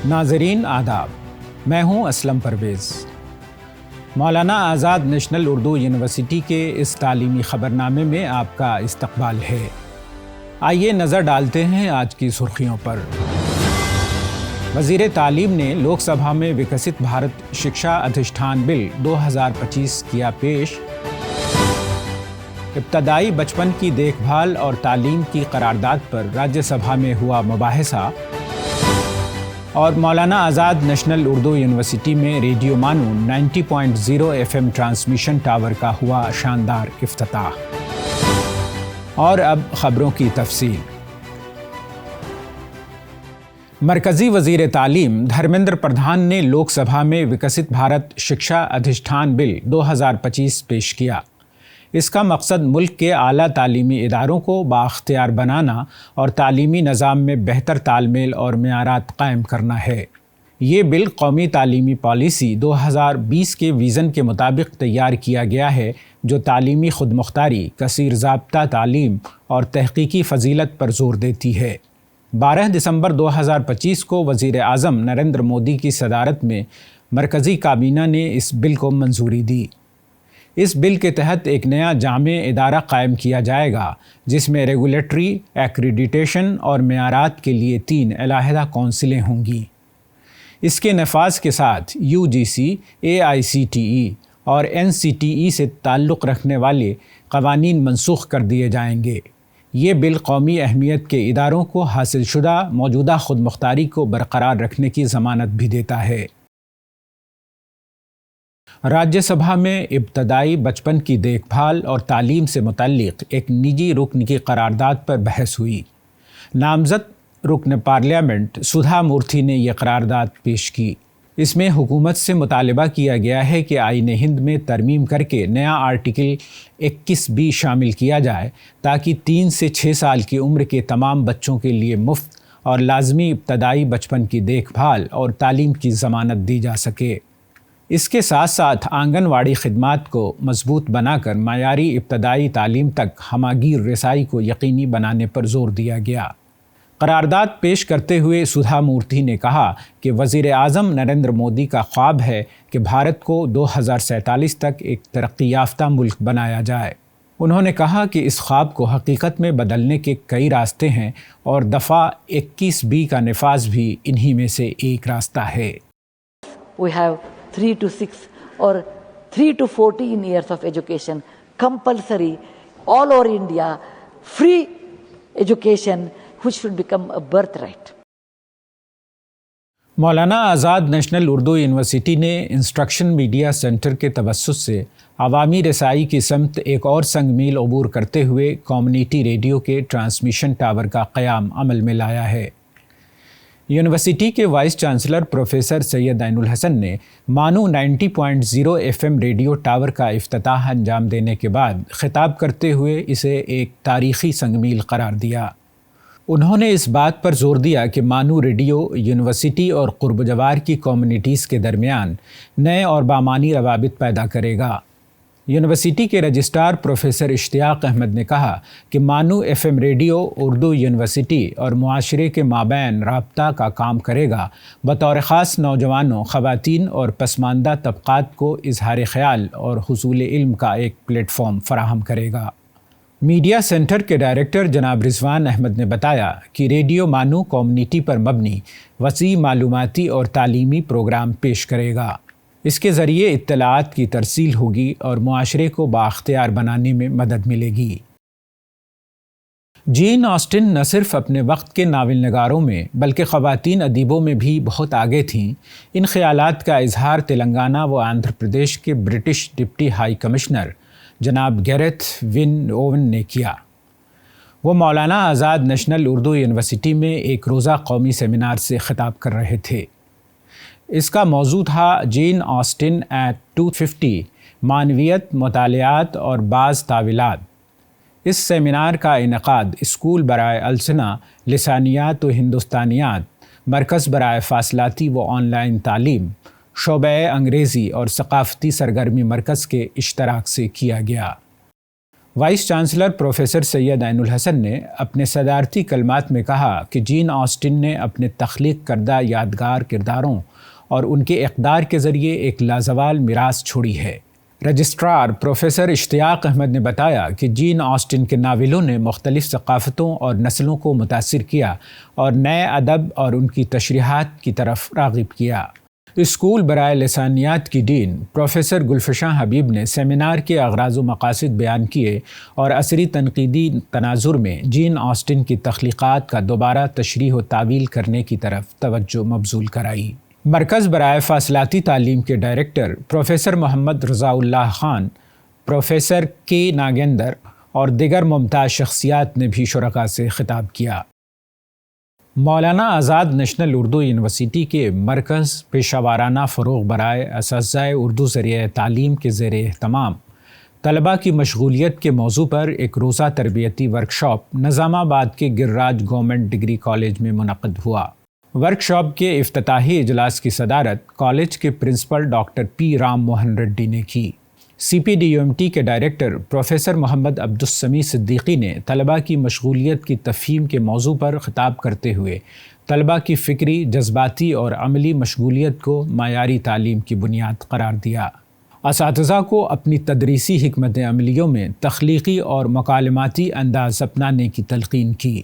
ناظرین آداب، میں ہوں اسلم پرویز۔ مولانا آزاد نیشنل اردو یونیورسٹی کے اس تعلیمی خبرنامے میں آپ کا استقبال ہے۔ آئیے نظر ڈالتے ہیں آج کی سرخیوں پر۔ وزیر تعلیم نے لوک سبھا میں وکست بھارت شکشا ادھیشٹھان بل 2025 کیا پیش۔ ابتدائی بچپن کی دیکھ بھال اور تعلیم کی قرارداد پر راجیہ سبھا میں ہوا مباحثہ، اور مولانا آزاد نیشنل اردو یونیورسٹی میں ریڈیو مانو 90.0 FM ٹرانسمیشن ٹاور کا ہوا شاندار افتتاح۔ اور اب خبروں کی تفصیل۔ مرکزی وزیر تعلیم دھرمیندر پردھان نے لوک سبھا میں وکست بھارت شکشا ادھیشٹھان بل 2025 پیش کیا۔ اس کا مقصد ملک کے اعلیٰ تعلیمی اداروں کو بااختیار بنانا اور تعلیمی نظام میں بہتر تال میل اور معیارات قائم کرنا ہے۔ یہ بل قومی تعلیمی پالیسی 2020 کے ویژن کے مطابق تیار کیا گیا ہے، جو تعلیمی خود مختاری، کثیر ضابطہ تعلیم اور تحقیقی فضیلت پر زور دیتی ہے۔ 12 دسمبر 2025 کو وزیر اعظم نریندر مودی کی صدارت میں مرکزی کابینہ نے اس بل کو منظوری دی۔ اس بل کے تحت ایک نیا جامع ادارہ قائم کیا جائے گا، جس میں ریگولیٹری، ایکریڈیٹیشن اور معیارات کے لیے 3 علیحدہ کونسلیں ہوں گی۔ اس کے نفاذ کے ساتھ UGC، AICTE اور NCTE سے تعلق رکھنے والے قوانین منسوخ کر دیے جائیں گے۔ یہ بل قومی اہمیت کے اداروں کو حاصل شدہ موجودہ خود مختاری کو برقرار رکھنے کی ضمانت بھی دیتا ہے۔ راجیہ سبھا میں ابتدائی بچپن کی دیکھ بھال اور تعلیم سے متعلق ایک نجی رکن کی قرارداد پر بحث ہوئی۔ نامزد رکن پارلیمنٹ سدھا مورتھی نے یہ قرارداد پیش کی۔ اس میں حکومت سے مطالبہ کیا گیا ہے کہ آئین ہند میں ترمیم کر کے نیا آرٹیکل 21B شامل کیا جائے، تاکہ 3 سے 6 سال کی عمر کے تمام بچوں کے لیے مفت اور لازمی ابتدائی بچپن کی دیکھ بھال اور تعلیم کی ضمانت دی جا سکے۔ اس کے ساتھ ساتھ آنگن واڑی خدمات کو مضبوط بنا کر معیاری ابتدائی تعلیم تک ہمہ گیر رسائی کو یقینی بنانے پر زور دیا گیا۔ قرارداد پیش کرتے ہوئے سدھا مورتھی نے کہا کہ وزیر اعظم نریندر مودی کا خواب ہے کہ بھارت کو 2047 تک ایک ترقی یافتہ ملک بنایا جائے۔ انہوں نے کہا کہ اس خواب کو حقیقت میں بدلنے کے کئی راستے ہیں، اور دفعہ 21B کا نفاذ بھی انہی میں سے ایک راستہ ہے۔ We have 3 to 6 or 3 to 14 years of education, compulsory, all over India, free education, which should become a birthright. Maulana Azad national Urdu university نے انسٹرکشن میڈیا سینٹر کے توسط سے عوامی رسائی کی سمت ایک اور سنگ میل عبور کرتے ہوئے کمیونٹی ریڈیو کے ٹرانسمیشن ٹاور کا قیام عمل میں لایا ہے۔ یونیورسٹی کے وائس چانسلر پروفیسر سید عین الحسن نے مانو 90.0 FM ریڈیو ٹاور کا افتتاح انجام دینے کے بعد خطاب کرتے ہوئے اسے ایک تاریخی سنگ میل قرار دیا۔ انہوں نے اس بات پر زور دیا کہ مانو ریڈیو یونیورسٹی اور قرب جوار کی کمیونٹیز کے درمیان نئے اور بامعنی روابط پیدا کرے گا۔ یونیورسٹی کے رجسٹرار پروفیسر اشتیاق احمد نے کہا کہ مانو FM ریڈیو اردو یونیورسٹی اور معاشرے کے مابین رابطہ کا کام کرے گا، بطور خاص نوجوانوں، خواتین اور پسماندہ طبقات کو اظہار خیال اور حصول علم کا ایک پلیٹ فارم فراہم کرے گا۔ میڈیا سینٹر کے ڈائریکٹر جناب رضوان احمد نے بتایا کہ ریڈیو مانو کمیونٹی پر مبنی وسیع معلوماتی اور تعلیمی پروگرام پیش کرے گا۔ اس کے ذریعے اطلاعات کی ترسیل ہوگی اور معاشرے کو بااختیار بنانے میں مدد ملے گی۔ جین آسٹن نہ صرف اپنے وقت کے ناول نگاروں میں بلکہ خواتین ادیبوں میں بھی بہت آگے تھیں۔ ان خیالات کا اظہار تلنگانہ و آندھرا پردیش کے برٹش ڈپٹی ہائی کمشنر جناب گیرتھ ون اوون نے کیا۔ وہ مولانا آزاد نیشنل اردو یونیورسٹی میں ایک روزہ قومی سیمینار سے خطاب کر رہے تھے۔ اس کا موضوع تھا جین آسٹن ایٹ 250، معنویت، مطالعات اور بعض تاویلات۔ اس سیمینار کا انعقاد اسکول برائے السنہ، لسانیات و ہندوستانیات، مرکز برائے فاصلاتی و آن لائن تعلیم، شعبہ انگریزی اور ثقافتی سرگرمی مرکز کے اشتراک سے کیا گیا۔ وائس چانسلر پروفیسر سید عین الحسن نے اپنے صدارتی کلمات میں کہا کہ جین آسٹن نے اپنے تخلیق کردہ یادگار کرداروں اور ان کے اقدار کے ذریعے ایک لازوال میراث چھوڑی ہے۔ رجسٹرار پروفیسر اشتیاق احمد نے بتایا کہ جین آسٹن کے ناولوں نے مختلف ثقافتوں اور نسلوں کو متاثر کیا اور نئے ادب اور ان کی تشریحات کی طرف راغب کیا۔ اسکول برائے لسانیات کی ڈین پروفیسر گلفشاں حبیب نے سیمینار کے اغراض و مقاصد بیان کیے اور عصری تنقیدی تناظر میں جین آسٹن کی تخلیقات کا دوبارہ تشریح و تعویل کرنے کی طرف توجہ مبذول کرائی۔ مرکز برائے فاصلاتی تعلیم کے ڈائریکٹر پروفیسر محمد رضا اللہ خان، پروفیسر کے ناگیندر اور دیگر ممتاز شخصیات نے بھی شرکاء سے خطاب کیا۔ مولانا آزاد نیشنل اردو یونیورسٹی کے مرکز پیشہ وارانہ فروغ برائے اساتذۂ اردو ذریعہ تعلیم کے زیر اہتمام طلباء کی مشغولیت کے موضوع پر ایک روزہ تربیتی ورکشاپ نظام آباد کے گرراج گورنمنٹ ڈگری کالج میں منعقد ہوا۔ ورکشاپ کے افتتاحی اجلاس کی صدارت کالج کے principal doctor P Ram Mohan Reddy نے کی۔ C P D U M T کے ڈائریکٹر پروفیسر محمد عبدالسمیع صدیقی نے طلباء کی مشغولیت کی تفہیم کے موضوع پر خطاب کرتے ہوئے طلباء کی فکری، جذباتی اور عملی مشغولیت کو معیاری تعلیم کی بنیاد قرار دیا۔ اساتذہ کو اپنی تدریسی حکمت عملیوں میں تخلیقی اور مکالماتی انداز اپنانے کی تلقین کی۔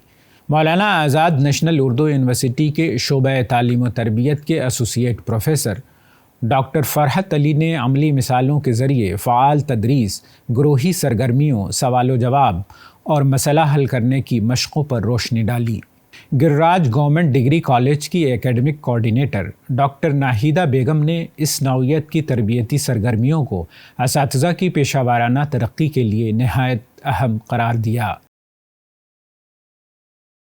مولانا آزاد نیشنل اردو یونیورسٹی کے شعبہ تعلیم و تربیت کے ایسوسیٹ پروفیسر ڈاکٹر فرحت علی نے عملی مثالوں کے ذریعے فعال تدریس، گروہی سرگرمیوں، سوال و جواب اور مسئلہ حل کرنے کی مشقوں پر روشنی ڈالی۔ گرراج گورنمنٹ ڈگری کالج کی ایکیڈمک کوارڈینیٹر ڈاکٹر ناہیدہ بیگم نے اس نوعیت کی تربیتی سرگرمیوں کو اساتذہ کی پیشہ وارانہ ترقی کے لیے نہایت اہم قرار دیا۔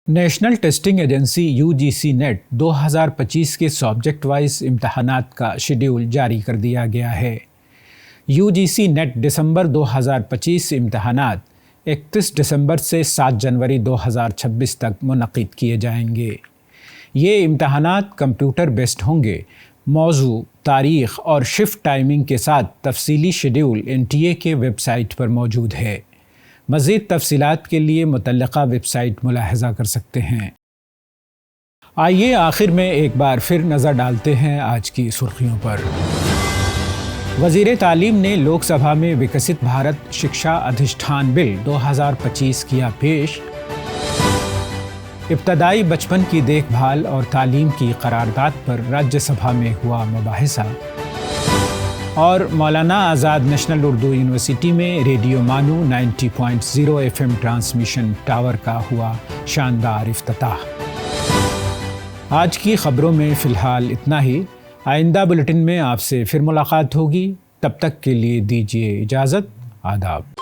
National testing agency UGC NET 2025 کے سبجیکٹ وائز امتحانات کا شیڈیول جاری کر دیا گیا ہے۔ UGC نیٹ دسمبر 2025 امتحانات 31 دسمبر سے 7 جنوری 2026 تک منعقد کیے جائیں گے۔ یہ امتحانات کمپیوٹر بیسڈ ہوں گے۔ موضوع، تاریخ اور شفٹ ٹائمنگ کے ساتھ تفصیلی شیڈیول NTA کے ویب سائٹ پر موجود ہے۔ مزید تفصیلات کے لیے متعلقہ ویب سائٹ ملاحظہ کر سکتے ہیں۔ آئیے آخر میں ایک بار پھر نظر ڈالتے ہیں آج کی سرخیوں پر۔ وزیر تعلیم نے لوک سبھا میں وکست بھارت شکشا ادھیشٹھان بل 2025 کیا پیش۔ ابتدائی بچپن کی دیکھ بھال اور تعلیم کی قرارداد پر راجیہ سبھا میں ہوا مباحثہ۔ اور مولانا آزاد نیشنل اردو یونیورسٹی میں ریڈیو مانو 90.0 FM ٹرانسمیشن ٹاور کا ہوا شاندار افتتاح۔ آج کی خبروں میں فی الحال اتنا ہی۔ آئندہ بلیٹن میں آپ سے پھر ملاقات ہوگی۔ تب تک کے لیے دیجیے اجازت۔ آداب۔